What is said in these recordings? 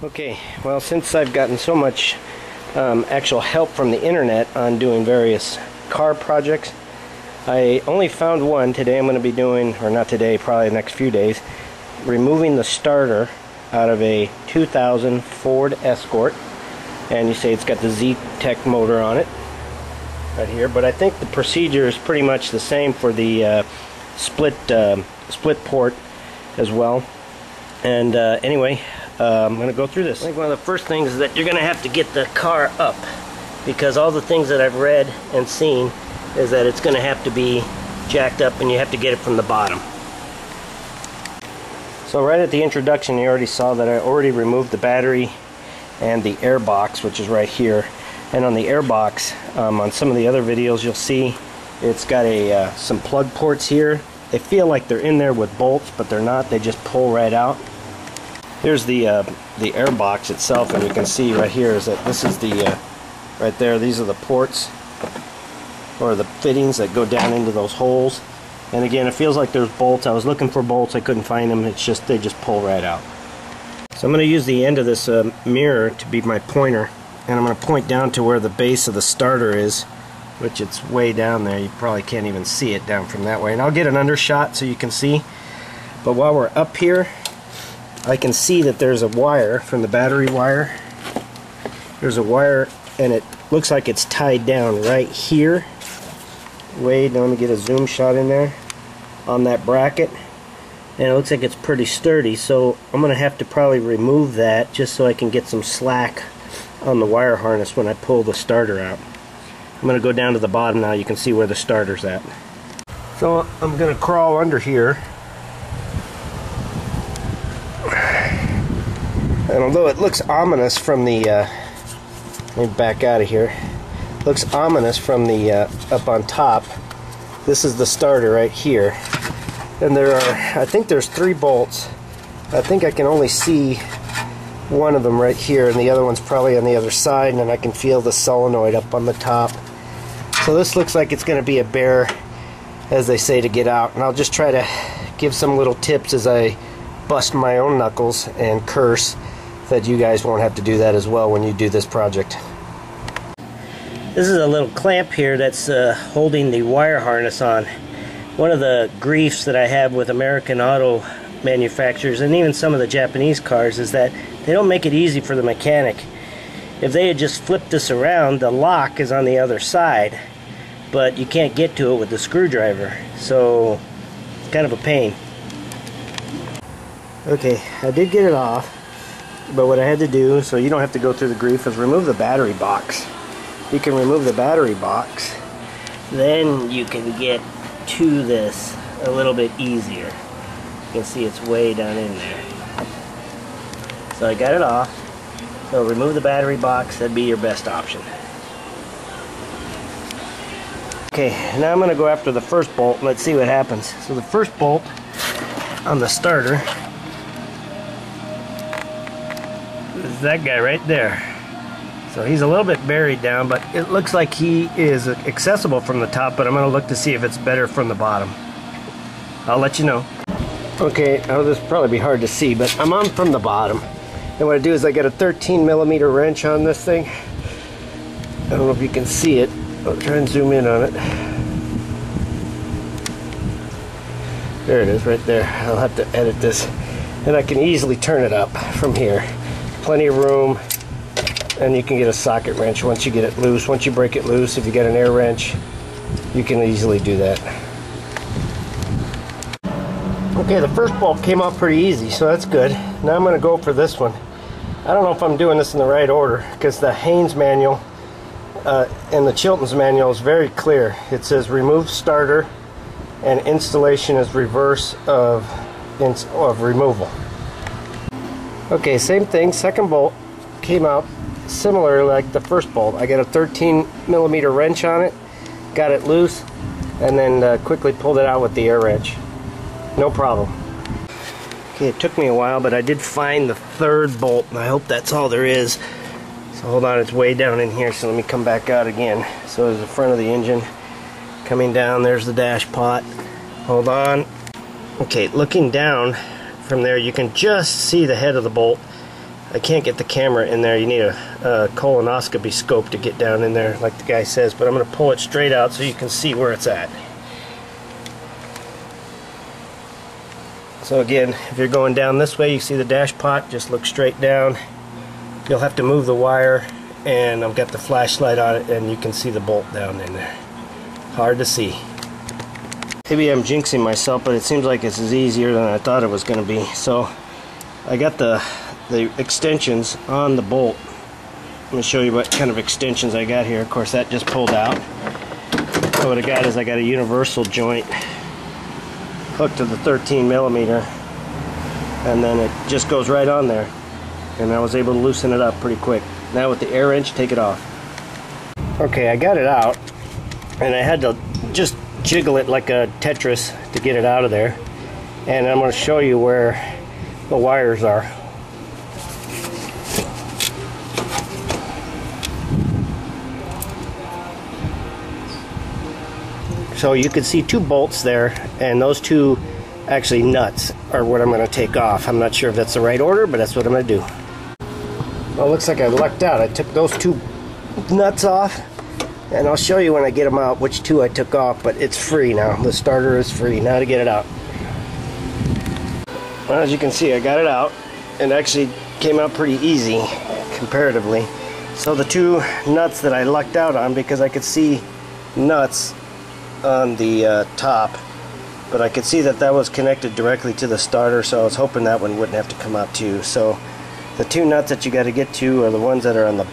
Okay, well, since I've gotten so much actual help from the internet on doing various car projects, I only found one. Today I'm going to be doing, or not today, probably the next few days, removing the starter out of a 2000 Ford Escort. And you say it's got the ZTec motor on it right here, but I think the procedure is pretty much the same for the split port as well. And anyway, I'm going to go through this. I think one of the first things is that you're going to have to get the car up, because all the things that I've read and seen is that it's going to have to be jacked up and you have to get it from the bottom. So right at the introduction you already saw that I already removed the battery and the air box, which is right here. And on the air box, on some of the other videos you'll see it's got some plug ports here. They feel like they're in there with bolts, but they're not. They just pull right out. Here's the air box itself, and you can see right here is that this is the right there. These are the ports, or the fittings that go down into those holes. And again, it feels like there's bolts. I was looking for bolts, I couldn't find them. It's just they just pull right out. So I'm going to use the end of this mirror to be my pointer, and I'm going to point down to where the base of the starter is, which it's way down there. You probably can't even see it down from that way. And I'll get an undershot so you can see. But while we're up here, I can see that there's a wire from the battery wire. There's a wire, and it looks like it's tied down right here. Wait, let me get a zoom shot in there on that bracket. And it looks like it's pretty sturdy, so I'm going to have to probably remove that just so I can get some slack on the wire harness when I pull the starter out. I'm going to go down to the bottom now. You can see where the starter's at. So I'm going to crawl under here. And although it looks ominous from the, let me back out of here. Looks ominous from the up on top. This is the starter right here. And there are, I think there's 3 bolts. I think I can only see one of them right here, and the other one's probably on the other side, and I can feel the solenoid up on the top. So this looks like it's going to be a bear, as they say, to get out. And I'll just try to give some little tips as I bust my own knuckles and curse, that you guys won't have to do that as well when you do this project. This is a little clamp here that's holding the wire harness on. One of the griefs that I have with American auto manufacturers, and even some of the Japanese cars, is that they don't make it easy for the mechanic. If they had just flipped this around, the lock is on the other side, but you can't get to it with the screwdriver, so it's kind of a pain. Okay, I did get it off, but what I had to do, so you don't have to go through the grief, is remove the battery box. You can remove the battery box, then you can get to this a little bit easier. You can see it's way down in there. So I got it off. So remove the battery box, that'd be your best option. Okay, now I'm going to go after the first bolt and let's see what happens. So the first bolt on the starter is that guy right there. So he's a little bit buried down, but it looks like he is accessible from the top, but I'm going to look to see if it's better from the bottom. I'll let you know. Okay, oh, this will probably be hard to see, but I'm on from the bottom. And what I do is I got a 13mm wrench on this thing. I don't know if you can see it. I'll try and zoom in on it. There it is right there. I'll have to edit this. And I can easily turn it up from here. Plenty of room. And you can get a socket wrench once you get it loose. Once you break it loose, if you get an air wrench, you can easily do that. Okay, the first bolt came out pretty easy, so that's good. Now I'm going to go for this one. I don't know if I'm doing this in the right order, because the Haynes manual and the Chilton's manual is very clear. It says remove starter and installation is reverse of removal. Okay, same thing. Second bolt came out similar like the first bolt. I got a 13mm wrench on it, got it loose, and then quickly pulled it out with the air wrench. No problem. Okay, it took me a while, but I did find the third bolt, and I hope that's all there is. So hold on, it's way down in here, so let me come back out again. So there's the front of the engine coming down. There's the dash pot. Hold on. Okay, looking down from there, you can just see the head of the bolt. I can't get the camera in there. You need a colonoscopy scope to get down in there, like the guy says, but I'm going to pull it straight out so you can see where it's at. So again, if you're going down this way, you see the dash pot, just look straight down. You'll have to move the wire, and I've got the flashlight on it, and you can see the bolt down in there. Hard to see. Maybe I'm jinxing myself, but it seems like this is easier than I thought it was going to be. So I got the extensions on the bolt. I'm going to show you what kind of extensions I got here. Of course, that just pulled out. So what I got is I got a universal joint hooked to the 13 millimeter, and then it just goes right on there, and I was able to loosen it up pretty quick. Now with the air wrench, take it off. Okay, I got it out, and I had to just jiggle it like a Tetris to get it out of there, and I'm going to show you where the wires are. So you can see two bolts there, and those two actually nuts are what I'm going to take off. I'm not sure if that's the right order, but that's what I'm going to do. Well, it looks like I lucked out. I took those two nuts off, and I'll show you when I get them out which two I took off, but it's free now. The starter is free. Now to get it out. Well, as you can see, I got it out, and actually came out pretty easy comparatively. So the two nuts that I lucked out on, because I could see nuts on the top, but I could see that that was connected directly to the starter, so I was hoping that one wouldn't have to come out too. So the two nuts that you got to get to are the ones that are on the,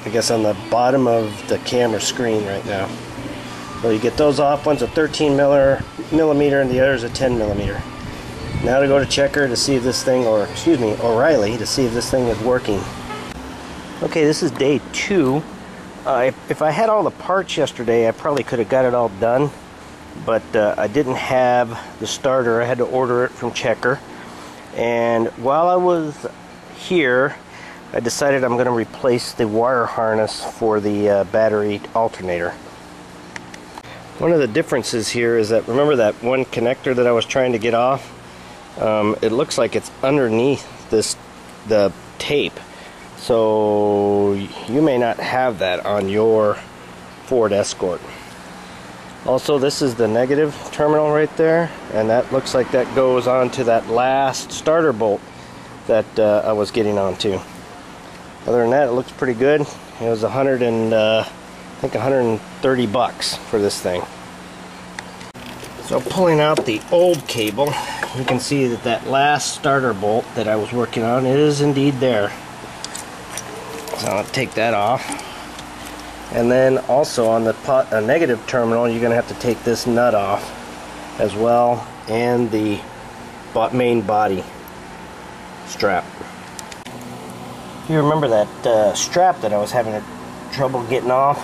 I guess, on the bottom of the camera screen right now. So you get those off. One's a 13 millimeter and the other's a 10 millimeter. Now to go to Checker to see if this thing, or excuse me, O'Reilly, to see if this thing is working. Okay, this is day 2. If I had all the parts yesterday, I probably could have got it all done, but I didn't have the starter. I had to order it from Checker, and while I was here, I decided I'm going to replace the wire harness for the battery alternator. One of the differences here is that, remember that one connector that I was trying to get off? It looks like it's underneath the tape. So you may not have that on your Ford Escort. Also, this is the negative terminal right there, and that looks like that goes on to that last starter bolt that I was getting onto. Other than that, it looks pretty good. It was I think 130 bucks for this thing. So pulling out the old cable, you can see that that last starter bolt that I was working on is indeed there. So I'll take that off. And then also on the negative terminal, you're going to have to take this nut off as well, and the main body strap. You remember that strap that I was having trouble getting off?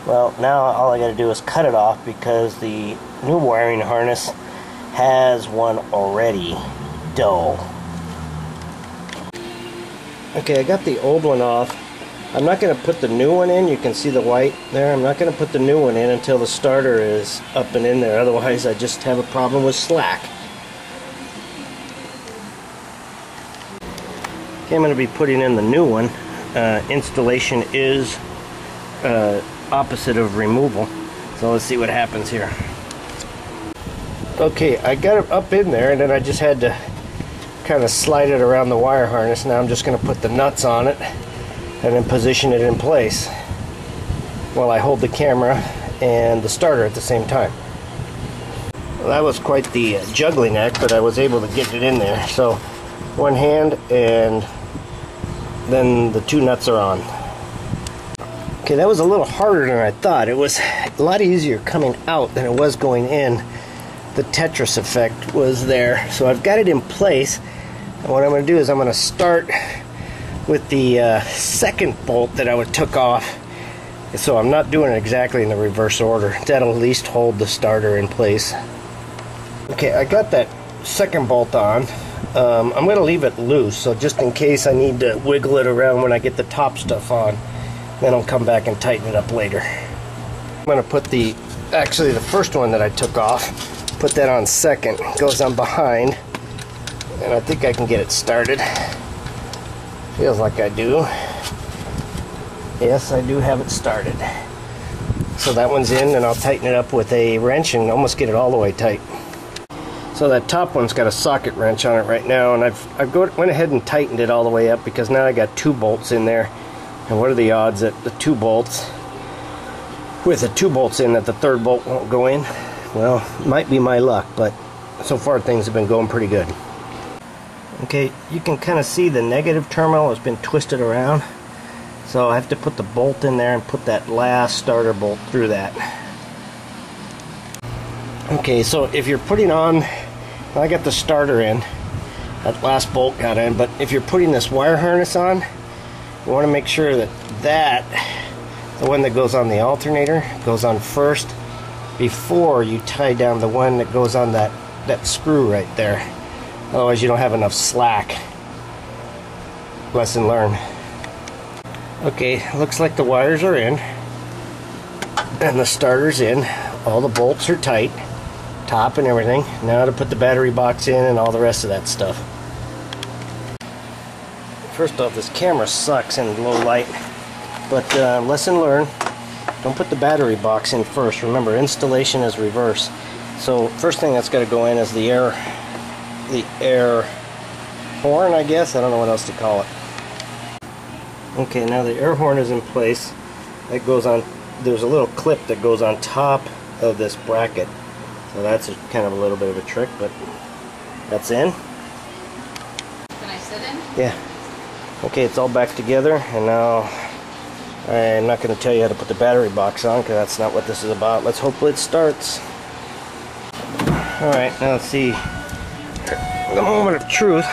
Well, now all I got to do is cut it off, because the new wiring harness has one already dull. Okay, I got the old one off. I'm not going to put the new one in. You can see the white there. I'm not going to put the new one in until the starter is up and in there. Otherwise, I just have a problem with slack. Okay, I'm going to be putting in the new one. Installation is opposite of removal. So let's see what happens here. Okay, I got it up in there, and then I just had to kind of slide it around the wire harness. Now I'm just going to put the nuts on it and then position it in place while I hold the camera and the starter at the same time. Well, that was quite the juggling act, but I was able to get it in there. So one hand, and then the two nuts are on. Okay, that was a little harder than I thought. It was a lot easier coming out than it was going in. The Tetris effect was there. So I've got it in place, and what I'm going to do is I'm going to start with the second bolt that I took off. So I'm not doing it exactly in the reverse order. That'll at least hold the starter in place. Okay, I got that second bolt on. I'm going to leave it loose, so just in case I need to wiggle it around when I get the top stuff on, then I'll come back and tighten it up later. I'm going to put actually the first one that I took off, put that on second. It goes on behind, and I think I can get it started. Feels like I do. Yes, I do have it started. So that one's in, and I'll tighten it up with a wrench and almost get it all the way tight. So that top one's got a socket wrench on it right now, and went ahead and tightened it all the way up because now I got 2 bolts in there. And what are the odds that the 2 bolts, with the 2 bolts in, that the 3rd bolt won't go in? Well, might be my luck, but so far things have been going pretty good. Okay, you can kind of see the negative terminal has been twisted around. So I have to put the bolt in there and put that last starter bolt through that. Okay, so if you're putting on, I got the starter in, that last bolt got in, but if you're putting this wire harness on, you want to make sure that the one that goes on the alternator, goes on first before you tie down the one that goes on that screw right there. Otherwise you don't have enough slack. Lesson learned. Okay, looks like the wires are in and the starter's in. All the bolts are tight, top and everything. Now to put the battery box in and all the rest of that stuff. First off, this camera sucks in low light, but lesson learned, don't put the battery box in first. Remember, installation is reverse. So first thing that's got to go in is the air horn, I guess. I don't know what else to call it. Okay, now the air horn is in place. It goes on, there's a little clip that goes on top of this bracket. So that's kind of a little bit of a trick, but that's in. Can I sit in? Yeah. Okay, it's all back together, and now I'm not going to tell you how to put the battery box on because that's not what this is about. Let's hope it starts. Alright, now let's see. The moment of truth.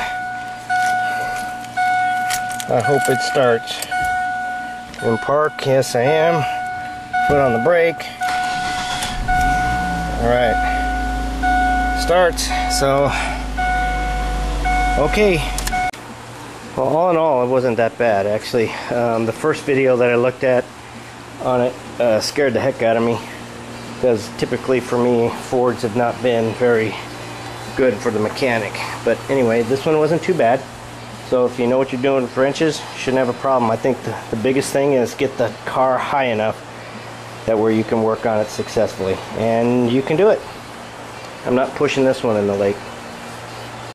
I hope it starts. In park, yes I am. Foot on the brake. Alright. Starts. So, okay. Well, all in all, it wasn't that bad, actually. The first video that I looked at on it scared the heck out of me. Because typically for me, Fords have not been very good for the mechanic. But anyway, this one wasn't too bad. So if you know what you're doing with wrenches, you shouldn't have a problem. I think the biggest thing is get the car high enough that where you can work on it successfully. And you can do it. I'm not pushing this one in the lake.